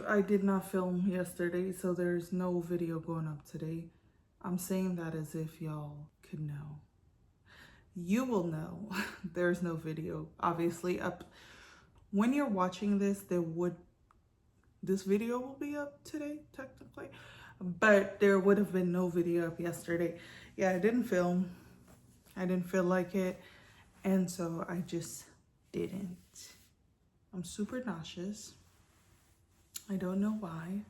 I did not film yesterday, so there's no video going up today. I'm saying that as if y'all could know. You will know there's no video obviously up. When you're watching this, this video will be up today technically, but there would have been no video up yesterday. Yeah, I didn't film. I didn't feel like it, and so I just didn't. I'm super nauseous. I don't know why.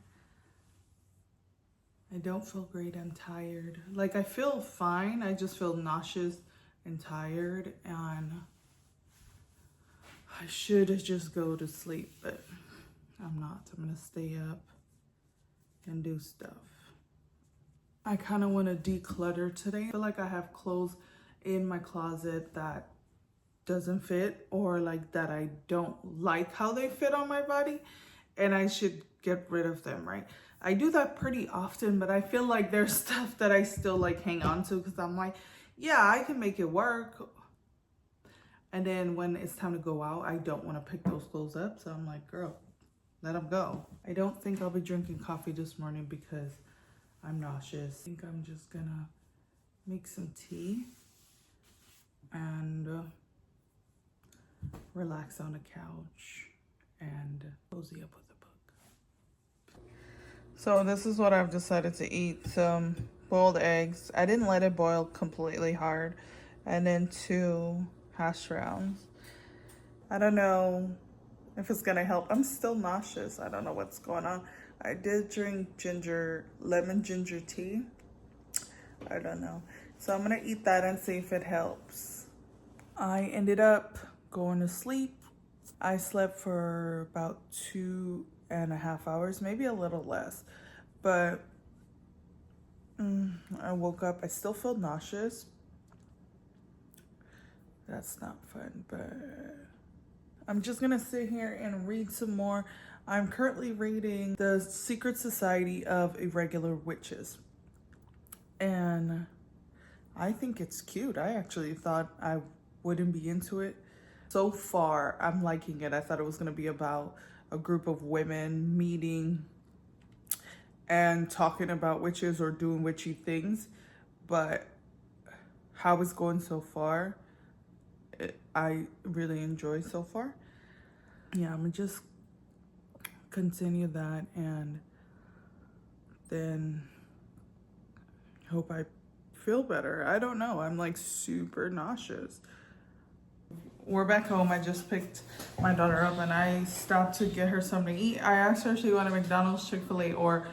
I don't feel great. I'm tired. Like, I feel fine. I just feel nauseous and tired, and I should just go to sleep, but I'm not. I'm gonna stay up and do stuff. I kind of want to declutter today. I feel like I have clothes in my closet that doesn't fit, or like that I don't like how they fit on my body, and I should get rid of them, right? I do that pretty often, but I feel like there's stuff that I still like hang on to because I'm like, yeah, I can make it work. And then when it's time to go out, I don't want to pick those clothes up. So I'm like, girl, let them go. I don't think I'll be drinking coffee this morning because I'm nauseous. I think I'm just gonna make some tea and relax on the couch and cozy up with a book. So this is what I've decided to eat. Some boiled eggs. I didn't let it boil completely hard. And then 2 hash browns. I don't know if it's gonna help. I'm still nauseous. I don't know what's going on. I did drink lemon ginger tea. I don't know. So I'm gonna eat that and see if it helps. I ended up going to sleep. I slept for about 2.5 hours, maybe a little less, but I woke up. I still feel nauseous. That's not fun, but I'm just gonna sit here and read some more. I'm currently reading The Secret Society of Irregular Witches, and I think it's cute. I actually thought I wouldn't be into it. So far, I'm liking it. I thought it was gonna be about a group of women meeting and talking about witches or doing witchy things, but how it's going so far, I really enjoy so far. Yeah, I'm gonna just continue that and then hope I feel better. I don't know. I'm like super nauseous. We're back home. I just picked my daughter up and I stopped to get her something to eat. I asked her if she wanted McDonald's, Chick-fil-A, or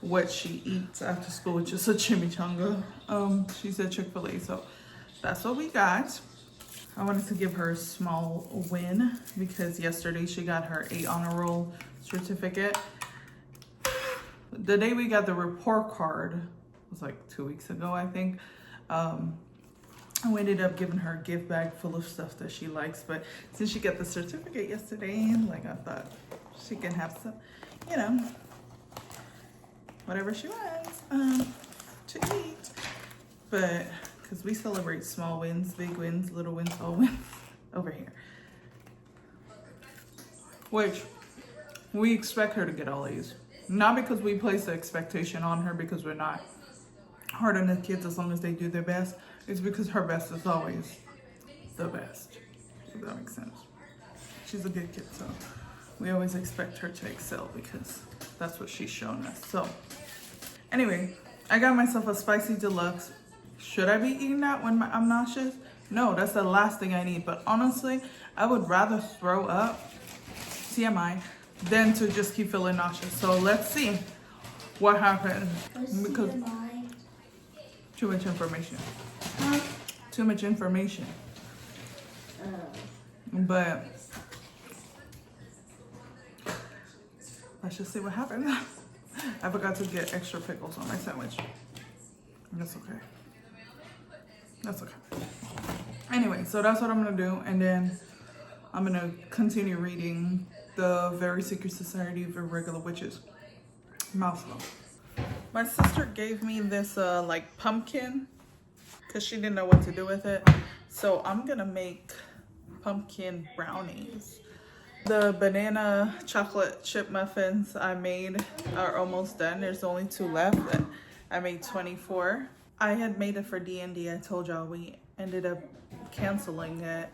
what she eats after school, which is a chimichanga. She said Chick-fil-A, so that's what we got. I wanted to give her a small win because yesterday she got her 8 honor roll certificate. The day we got the report card was like 2 weeks ago, I think. We ended up giving her a gift bag full of stuff that she likes, but since she got the certificate yesterday, like, I thought she can have some, you know, whatever she wants to eat. But because we celebrate small wins, big wins, little wins, all wins over here. Which we expect her to get all A's. Not because we place the expectation on her, because we're not hard on the kids as long as they do their best. It's because her best is always the best, if that makes sense. She's a good kid, so we always expect her to excel because that's what she's shown us. So anyway, I got myself a spicy deluxe. Should I be eating that when I'm nauseous? No, that's the last thing I need. But honestly, I would rather throw up, TMI, than to just keep feeling nauseous. So let's see what happens. Because too much information. Too much information. But let's just see what happens. I forgot to get extra pickles on my sandwich. That's okay. That's okay. Anyway, so that's what I'm gonna do, and then I'm gonna continue reading The Very Secret Society of Irregular Witches. Mouthful. My sister gave me this like pumpkin because she didn't know what to do with it. So I'm gonna make pumpkin brownies. The banana chocolate chip muffins I made are almost done. There's only 2 left. I made 24. I had made it for D&D. I told y'all we ended up canceling it.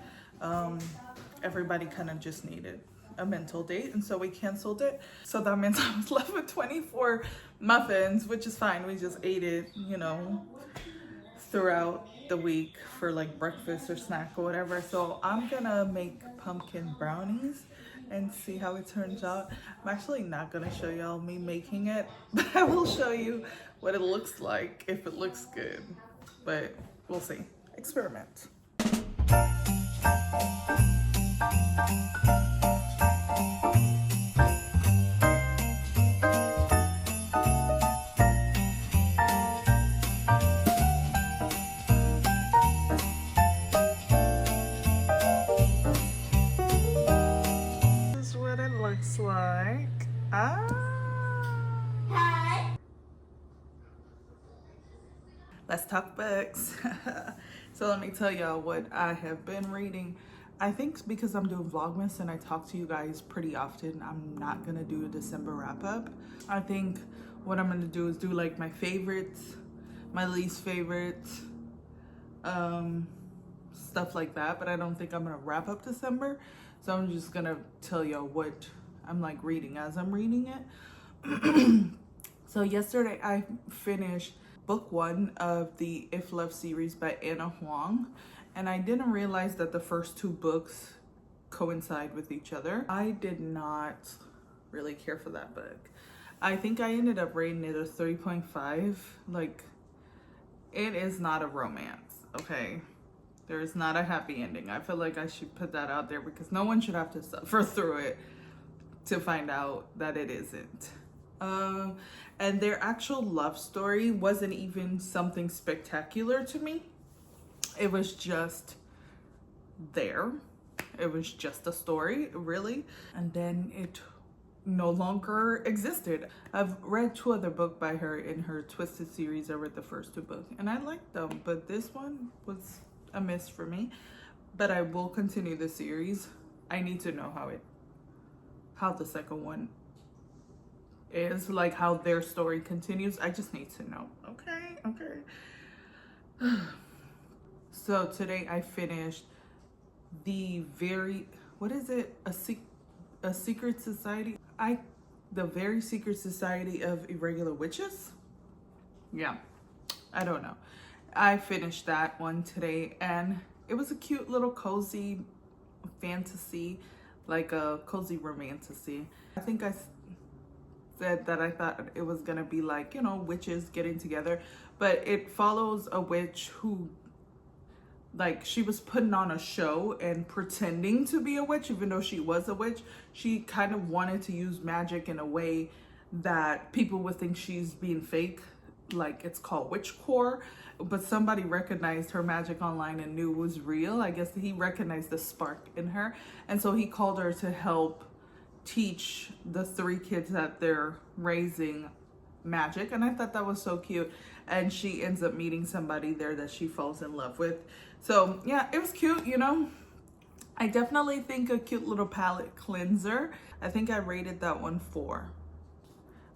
Everybody kind of just needed a mental date, and so we canceled it. So that meant I was left with 24 muffins, which is fine. We just ate it, you know, throughout the week for like breakfast or snack or whatever. So I'm gonna make pumpkin brownies and see how it turns out. I'm actually not gonna show y'all me making it, but I will show you what it looks like if it looks good. But we'll see. Experiment. Like let's talk books. So let me tell y'all what I have been reading. I think because I'm doing Vlogmas and I talk to you guys pretty often, I'm not gonna do a December wrap up. I think what I'm gonna do is do like my favorites, my least favorites, stuff like that. But I don't think I'm gonna wrap up December. So I'm just gonna tell y'all what I'm like reading as I'm reading it. So yesterday I finished book 1 of the If Love series by Anna Huang, and I didn't realize that the first 2 books coincide with each other. I did not really care for that book. I think I ended up rating it a 3.5. Like, it is not a romance, okay? There is not a happy ending. I feel like I should put that out there because no one should have to suffer through it to find out that it isn't. And their actual love story wasn't even something spectacular to me. It was just there. It was just a story, really. And then it no longer existed. I've read 2 other books by her in her Twisted series. I read the first 2 books and I liked them, but this one was a miss for me. But I will continue the series. I need to know how the second one is, like how their story continues. I just need to know. Okay. So today I finished the what is it? A secret society? The very secret society of irregular witches? Yeah, I don't know. I finished that one today and it was a cute little cozy fantasy, like a cozy romantasy. I think I said that I thought it was gonna be like, you know, witches getting together, but it follows a witch who, like, she was putting on a show and pretending to be a witch even though she was a witch. She kind of wanted to use magic in a way that people would think she's being fake, like it's called witchcore, but somebody recognized her magic online and knew it was real. I guess he recognized the spark in her, and so he called her to help teach the 3 kids that they're raising magic. And I thought that was so cute, and she ends up meeting somebody there that she falls in love with. So yeah, it was cute, you know. I definitely think a cute little palette cleanser. I think I rated that one 4,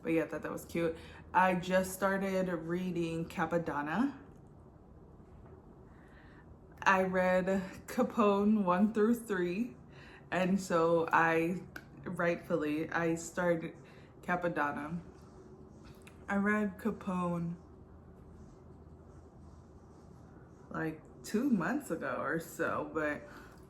but yeah, I thought that was cute. I just started reading Capadonna. I read Capone 1 through 3, and so I started Capadonna. I read Capone like 2 months ago or so, but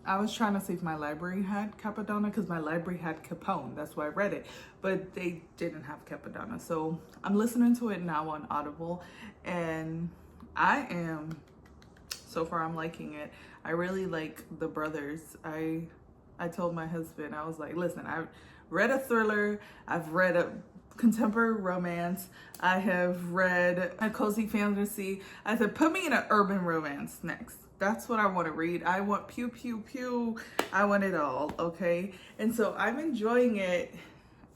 I was trying to see if my library had Capadonna because my library had Capone. That's why I read it, but they didn't have Capadonna. So I'm listening to it now on Audible, and so far I'm liking it. I really like the brothers. I told my husband, I was like, listen, I've read a thriller, I've read a contemporary romance, I have read a cozy fantasy. I said, put me in an urban romance next. That's what I want to read. I want pew, pew, pew. I want it all, okay? And so I'm enjoying it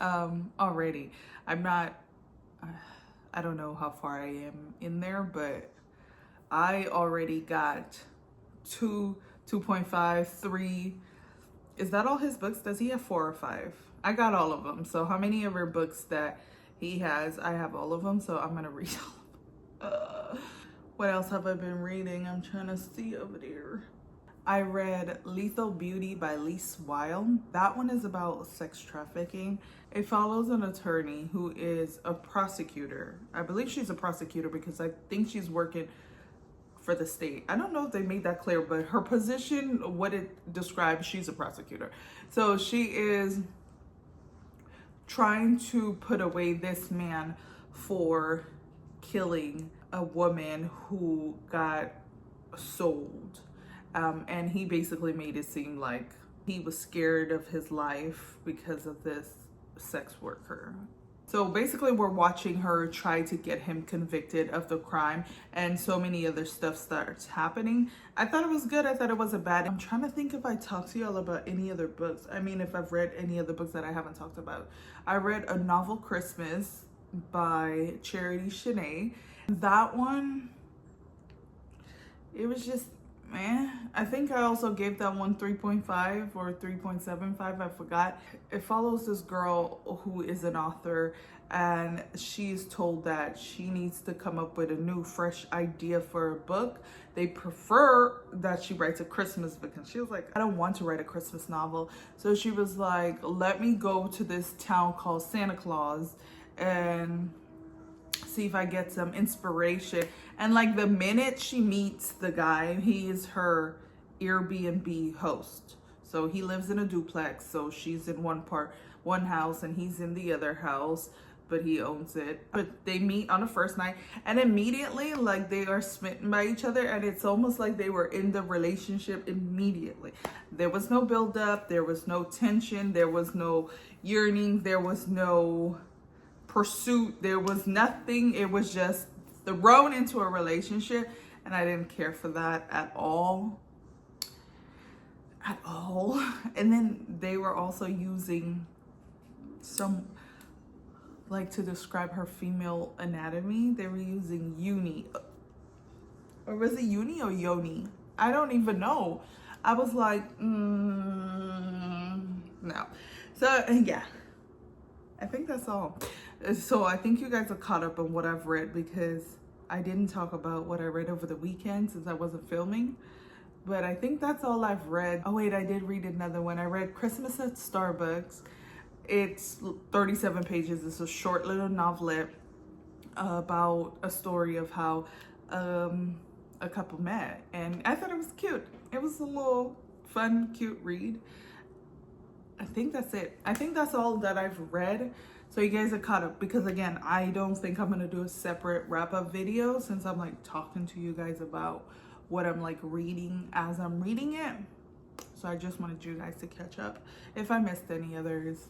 already. I'm not, I don't know how far I am in there, but I already got 2, 2.5, 3, Is that all his books? Does he have 4 or 5? I got all of them. So how many of her books that he has? I have all of them. So I'm gonna read all of them. What else have I been reading? I'm trying to see over there. I read Lethal Beauty by Lise Wilde. That one is about sex trafficking. It follows an attorney who is a prosecutor. I believe she's a prosecutor because I think she's working for the state. I don't know if they made that clear, but her position, what it describes, she's a prosecutor. So she is trying to put away this man for killing a woman who got sold. And he basically made it seem like he was scared of his life because of this sex worker. So basically we're watching her try to get him convicted of the crime, and so many other stuff starts happening. I thought it was good. I thought it wasn't bad. I'm trying to think if I talked to y'all about any other books. I mean, if I've read any other books that I haven't talked about. I read A Novel Christmas by sheldinareads. That one, it was just, man, I think I also gave that one 3.5 or 3.75, I forgot. It follows this girl who is an author, and she's told that she needs to come up with a new fresh idea for a book. They prefer that she writes a Christmas book, and she was like, I don't want to write a Christmas novel. So she was like, let me go to this town called Santa Claus and see if I get some inspiration. And like the minute she meets the guy, he is her Airbnb host. So he lives in a duplex. So she's in one house and he's in the other house, but he owns it. But they meet on the first night and immediately like they are smitten by each other, and it's almost like they were in the relationship immediately. There was no build up, there was no tension, there was no yearning, there was no pursuit, there was nothing. It was just thrown into a relationship, and I didn't care for that at all. And then they were also using some, like, to describe her female anatomy, they were using uni, or was it uni or yoni? I don't even know. I was like, no. So yeah, I think that's all. So I think you guys are caught up on what I've read, because I didn't talk about what I read over the weekend since I wasn't filming. But I think that's all I've read. Oh wait, I did read another one. I read Christmas at Starbucks. It's 37 pages. It's a short little novelette about a story of how a couple met. And I thought it was cute. It was a little fun, cute read. I think that's it. I think that's all that I've read. So you guys are caught up, because again, I don't think I'm gonna do a separate wrap-up video since I'm like talking to you guys about what I'm like reading as I'm reading it. So I just wanted you guys to catch up. If I missed any others,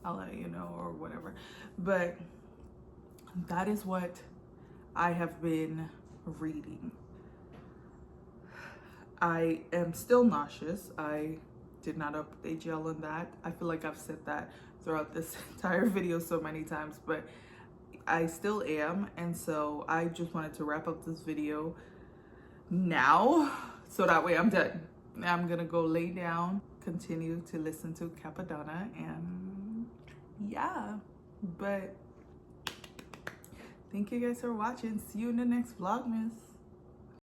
I'll let you know or whatever. But that is what I have been reading. I am still nauseous. I did not update y'all on that. I feel like I've said that throughout this entire video so many times, but I still am. And so I just wanted to wrap up this video now, so that way I'm done. Now I'm gonna go lay down, continue to listen to Capadonna, and yeah. But thank you guys for watching. See you in the next Vlogmas.